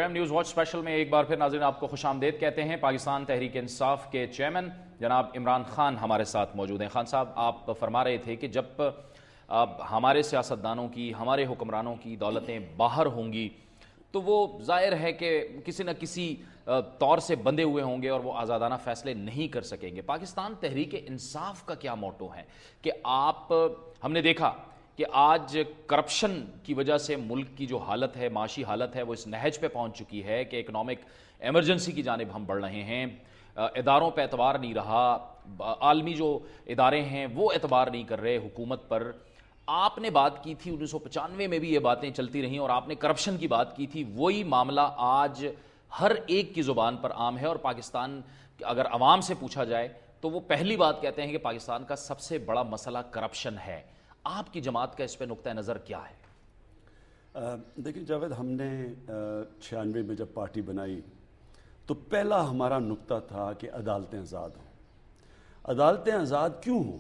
Prime news watch special میں ایک بار پھر ناظرین آپ کو خوش آمدید کہتے ہیں۔ پاکستان تحریک انصاف کے چیئرمین جناب عمران خان ہمارے ساتھ موجود ہیں۔ خان صاحب، آپ فرما رہے تھے کہ جب ہمارے سیاستدانوں کی، ہمارے حکمرانوں کی دولتیں باہر ہوں گی تو وہ ظاہر ہے کہ کسی نہ کسی طور سے بندھے ہوئے ہوں گے اور وہ آزادانہ فیصلے نہیں کر سکیں گے۔ پاکستان تحریک انصاف کا کیا موٹو ہے کہ ہم نے دیکھا کہ آج کرپشن کی وجہ سے ملک کی جو حالت ہے، معاشی حالت ہے، وہ اس نہج پہ پہنچ چکی ہے کہ اکنامک ایمرجنسی کی جانب ہم بڑھ رہے ہیں، اداروں پہ اعتبار نہیں رہا، عالمی جو ادارے ہیں وہ اعتبار نہیں کر رہے حکومت پر۔ آپ نے بات کی تھی 1995 میں بھی یہ باتیں چلتی رہیں اور آپ نے کرپشن کی بات کی تھی، وہی معاملہ آج ہر ایک کی زبان پر عام ہے، اور پاکستان اگر عوام سے پوچھا جائے تو وہ پہلی بات کہتے ہیں کہ پاکستان کا سب سے بڑا مسئلہ کرپشن ہے۔ آپ کی جماعت کا اس پہ نقطہ نظر کیا ہے؟ دیکھیں جاوید، ہم نے 96 میں جب پارٹی بنائی تو پہلا ہمارا نقطہ تھا کہ عدالتیں آزاد ہوں۔ عدالتیں آزاد کیوں ہوں؟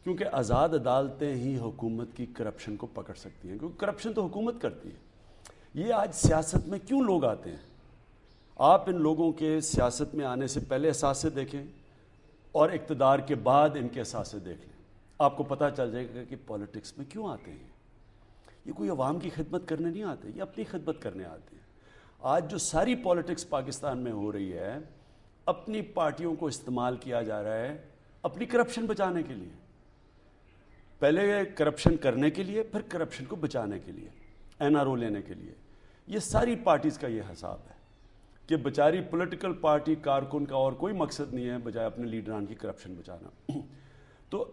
کیونکہ آزاد عدالتیں ہی حکومت کی کرپشن کو پکڑ سکتی ہیں، کیونکہ کرپشن تو حکومت کرتی ہے۔ یہ آج سیاست میں کیوں لوگ آتے ہیں؟ آپ ان لوگوں کے سیاست میں آنے سے پہلے اثاثے دیکھیں اور اقتدار کے بعد ان کے اثاثے دیکھ لیں، آپ کو پتہ چل جائے گا کہ پولیٹکس میں کیوں آتے ہیں۔ یہ کوئی عوام کی خدمت کرنے نہیں آتے، یہ اپنی خدمت کرنے آتے ہیں۔ آج جو ساری پولیٹکس پاکستان میں ہو رہی ہے، اپنی پارٹیوں کو استعمال کیا جا رہا ہے اپنی کرپشن بچانے کے لیے، پہلے کرپشن کرنے کے لیے، پھر کرپشن کو بچانے کے لیے، NRO لینے کے لیے۔ یہ ساری پارٹیز کا یہ حساب ہے کہ بیچاری پولیٹیکل پارٹی کارکن کا اور کوئی مقصد نہیں ہے بجائے اپنے لیڈران کی کرپشن بچانا۔ تو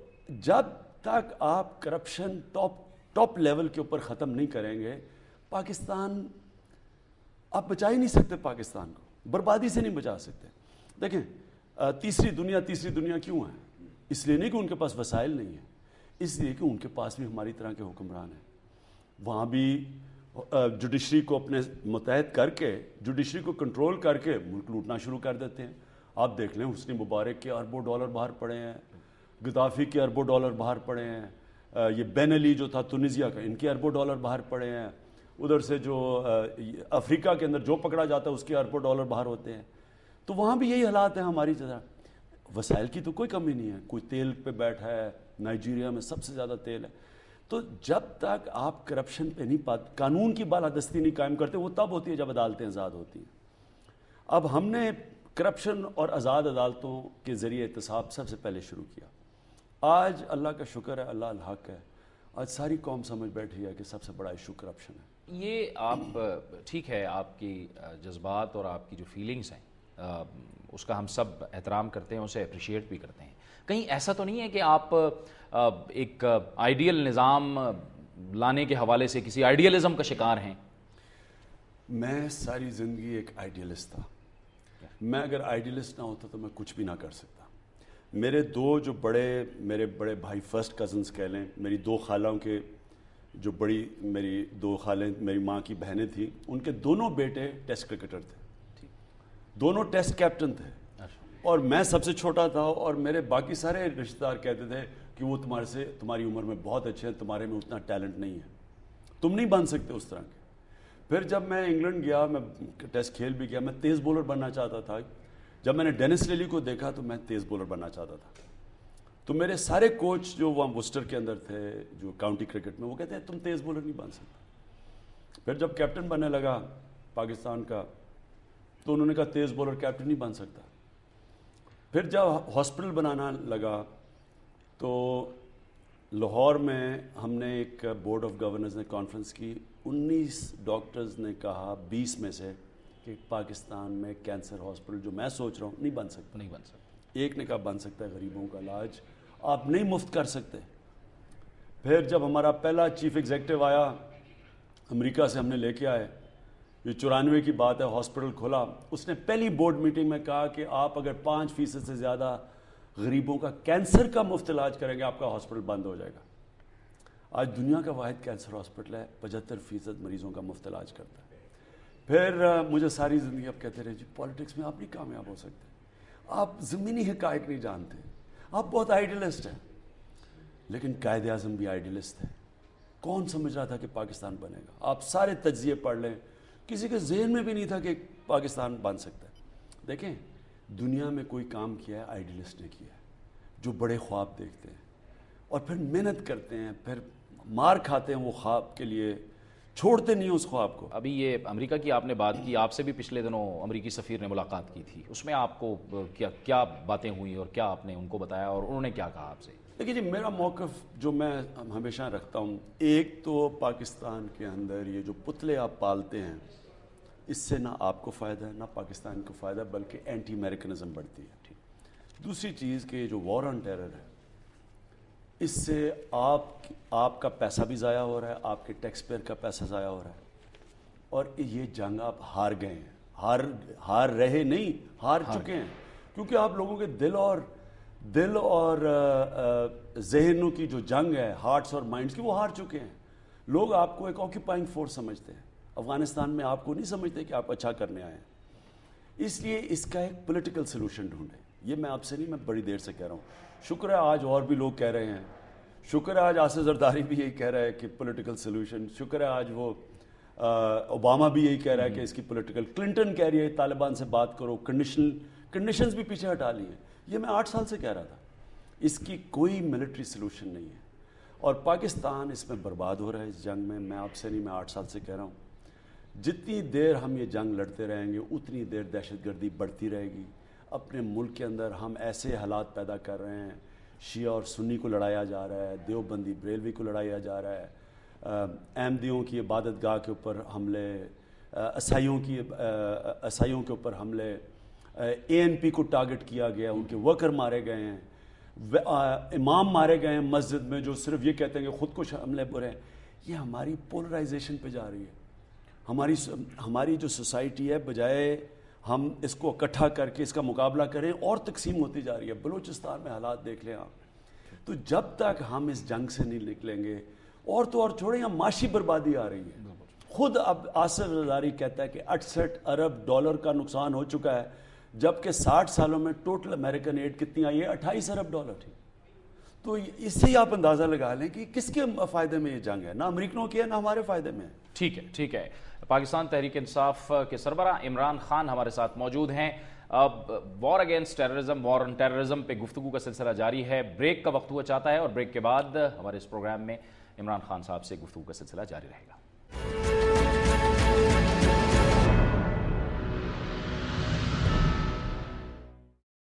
جب تک آپ کرپشن ٹاپ لیول کے اوپر ختم نہیں کریں گے، پاکستان آپ بچا ہی نہیں سکتے، پاکستان کو بربادی سے نہیں بچا سکتے۔ دیکھیں تیسری دنیا کیوں ہے؟ اس لیے نہیں کہ ان کے پاس وسائل نہیں ہیں، اس لیے کہ ان کے پاس بھی ہماری طرح کے حکمران ہیں۔ وہاں بھی جوڈیشری کو اپنے متحد کر کے، جوڈیشری کو کنٹرول کر کے ملک لوٹنا شروع کر دیتے ہیں۔ آپ دیکھ لیں حسنی مبارک کے اربوں ڈالر باہر پڑے ہیں، گدافی کے اربوں ڈالر باہر پڑے ہیں، یہ بین علی جو تھا تونیزیا کا، ان کے اربوں ڈالر باہر پڑے ہیں، ادھر سے جو افریقہ کے اندر جو پکڑا جاتا ہے اس کے اربوں ڈالر باہر ہوتے ہیں۔ تو وہاں بھی یہی حالات ہیں ہماری طرح۔ وسائل کی تو کوئی کمی نہیں ہے، کوئی تیل پہ بیٹھا ہے، نائجیریا میں سب سے زیادہ تیل ہے۔ تو جب تک آپ کرپشن پہ نہیں پاتے، قانون کی بالادستی نہیں قائم کرتے، وہ تب ہوتی ہے جب عدالتیں آزاد ہوتی ہیں۔ اب ہم نے کرپشن اور آزاد عدالتوں کے ذریعے احتساب سب سے پہلے شروع کیا۔ آج اللہ کا شکر ہے، اللہ الحق ہے، آج ساری قوم سمجھ بیٹھی ہے کہ سب سے بڑا ایشو کرپشن ہے۔ یہ آپ ٹھیک ہے، آپ کی جذبات اور آپ کی جو فیلنگز ہیں اس کا ہم سب احترام کرتے ہیں، اسے اپریشیٹ بھی کرتے ہیں۔ کہیں ایسا تو نہیں ہے کہ آپ ایک آئیڈیل نظام لانے کے حوالے سے کسی آئیڈیلزم کا شکار ہیں؟ میں ساری زندگی ایک آئیڈیلسٹ تھا۔ میں اگر آئیڈیلسٹ نہ ہوتا تو میں کچھ بھی نہ کر سکتا۔ میرے میرے بڑے بھائی، فرسٹ کزنز کہہ لیں، میری دو خالوں کے جو میری دو خالیں میری ماں کی بہنیں تھیں، ان کے دونوں بیٹے ٹیسٹ کرکٹر تھے، دونوں ٹیسٹ کیپٹن تھے، اور میں سب سے چھوٹا تھا، اور میرے باقی سارے رشتہ دار کہتے تھے کہ وہ تمہاری عمر میں بہت اچھے ہیں، تمہارے میں اتنا ٹیلنٹ نہیں ہے، تم نہیں بن سکتے اس طرح کے۔ پھر جب میں انگلینڈ گیا، میں ٹیسٹ کھیل بھی گیا، میں تیز بولر بننا چاہتا تھا۔ جب میں نے ڈینس لیلی کو دیکھا تو میں تیز بولر بننا چاہتا تھا۔ تو میرے سارے کوچ جو وہاں وسٹر کے اندر تھے، جو کاؤنٹی کرکٹ میں، وہ کہتے ہیں تم تیز بولر نہیں بن سکتے۔ پھر جب کیپٹن بننے لگا پاکستان کا تو انہوں نے کہا تیز بولر کیپٹن نہیں بن سکتا۔ پھر جب ہاسپٹل بنانا لگا تو لاہور میں ہم نے ایک بورڈ آف گورنرز نے کانفرنس کی، 19 ڈاکٹرز نے کہا 20 میں سے کہ پاکستان میں کینسر ہاسپٹل جو میں سوچ رہا ہوں نہیں بن سکتا۔ ایک نے کہا بن سکتا ہے، غریبوں کا علاج آپ نہیں مفت کر سکتے۔ پھر جب ہمارا پہلا چیف ایگزیکٹو آیا امریکہ سے، ہم نے لے کے آئے، یہ 94 کی بات ہے، ہاسپٹل کھولا، اس نے پہلی بورڈ میٹنگ میں کہا کہ آپ اگر 5% سے زیادہ غریبوں کا کینسر کا مفت علاج کریں گے آپ کا ہاسپٹل بند ہو جائے گا۔ آج دنیا کا واحد کینسر ہاسپٹل ہے، 75% مریضوں کا مفت علاج کرتا ہے۔ پھر مجھے ساری زندگی اب کہتے رہے جی پالیٹکس میں آپ نہیں کامیاب ہو سکتے، آپ زمینی حقائق نہیں جانتے، آپ بہت آئیڈیلسٹ ہیں۔ لیکن قائد اعظم بھی آئیڈیلسٹ ہے۔ کون سمجھ رہا تھا کہ پاکستان بنے گا؟ آپ سارے تجزیے پڑھ لیں، کسی کے ذہن میں بھی نہیں تھا کہ پاکستان بن سکتا ہے. دیکھیں دنیا میں کوئی کام کیا ہے آئیڈیلسٹ نے کیا ہے, جو بڑے خواب دیکھتے ہیں اور پھر محنت کرتے ہیں, پھر مار کھاتے ہیں وہ خواب کے لیے, چھوڑتے نہیں اس خواب کو. ابھی یہ امریکہ کی آپ نے بات کی, آپ سے بھی پچھلے دنوں امریکی سفیر نے ملاقات کی تھی, اس میں آپ کو کیا باتیں ہوئیں اور کیا آپ نے ان کو بتایا اور انہوں نے کیا کہا آپ سے؟ دیکھیے جی, میرا موقف جو میں ہمیشہ رکھتا ہوں, ایک تو پاکستان کے اندر یہ جو پتلے آپ پالتے ہیں اس سے نہ آپ کو فائدہ ہے نہ پاکستان کو فائدہ, بلکہ اینٹی امریکنزم بڑھتی ہے. دوسری چیز کہ یہ جو وار آن ٹیرر ہے اس سے آپ کا پیسہ بھی ضائع ہو رہا ہے, آپ کے ٹیکس پیئر کا پیسہ ضائع ہو رہا ہے, اور یہ جنگ آپ ہار گئے ہیں, ہار رہے نہیں, ہار چکے ہیں, کیونکہ آپ لوگوں کے دل اور ذہنوں کی جو جنگ ہے, ہارٹس اور مائنڈس کی, وہ ہار چکے ہیں. لوگ آپ کو ایک آکیپائنگ فورس سمجھتے ہیں, افغانستان میں آپ کو نہیں سمجھتے کہ آپ اچھا کرنے آئے ہیں. اس لیے اس کا ایک پولیٹیکل سلوشن ڈھونڈیں. یہ میں آپ سے نہیں, میں بڑی دیر سے کہہ رہا ہوں. شکر ہے آج اور بھی لوگ کہہ رہے ہیں, شکر ہے آج آصف زرداری بھی یہی کہہ رہا ہے کہ پولیٹیکل سلوشن, شکر ہے آج وہ اوباما بھی یہی کہہ رہا ہے کہ اس کی پولیٹیکل, کلنٹن کہہ رہی ہے طالبان سے بات کرو, کنڈیشنز بھی پیچھے ہٹا لی ہیں. یہ میں 8 سال سے کہہ رہا تھا. اس کی کوئی ملٹری سلوشن نہیں ہے اور پاکستان اس میں برباد ہو رہا ہے اس جنگ میں. میں آپ سے نہیں, میں 8 سال سے کہہ رہا ہوں. جتنی دیر ہم یہ جنگ لڑتے رہیں گے اتنی دیر دہشت گردی بڑھتی رہے گی. اپنے ملک کے اندر ہم ایسے حالات پیدا کر رہے ہیں, شیعہ اور سنی کو لڑایا جا رہا ہے, دیوبندی بریلوی کو لڑایا جا رہا ہے, احمدیوں کی عبادت گاہ کے اوپر حملے, عیسائیوں کے اوپر حملے, ANP کو ٹارگٹ کیا گیا, ان کے ورکر مارے گئے ہیں, امام مارے گئے ہیں مسجد میں جو صرف یہ کہتے ہیں کہ خود کش حملے برے ہیں. یہ ہماری پولرائزیشن پہ جا رہی ہے. ہماری جو سوسائٹی ہے, بجائے ہم اس کو اکٹھا کر کے اس کا مقابلہ کریں, اور تقسیم ہوتی جا رہی ہے. بلوچستان میں حالات دیکھ لیں آپ. تو جب تک ہم اس جنگ سے نہیں نکلیں گے, اور تو اور چھوڑیں, یہاں معاشی بربادی آ رہی ہے. خود اب آصف زرداری کہتا ہے کہ 68 ارب ڈالر کا نقصان ہو چکا ہے, جبکہ 60 سالوں میں ٹوٹل امریکن ایڈ کتنی آئی ہے, 28 ارب ڈالر تھی. تو اس سے ہی آپ اندازہ لگا لیں کہ کس کے فائدے میں یہ جنگ ہے, نہ امریکنوں کی ہے نہ ہمارے فائدے میں ہے. ٹھیک ہے. پاکستان تحریک انصاف کے سربراہ عمران خان ہمارے ساتھ موجود ہیں. اب وار اگینسٹ ٹیررزم, وار آن ٹیررزم پہ گفتگو کا سلسلہ جاری ہے. بریک کا وقت ہوا چاہتا ہے اور بریک کے بعد ہمارے اس پروگرام میں عمران خان صاحب سے گفتگو کا سلسلہ جاری رہے گا.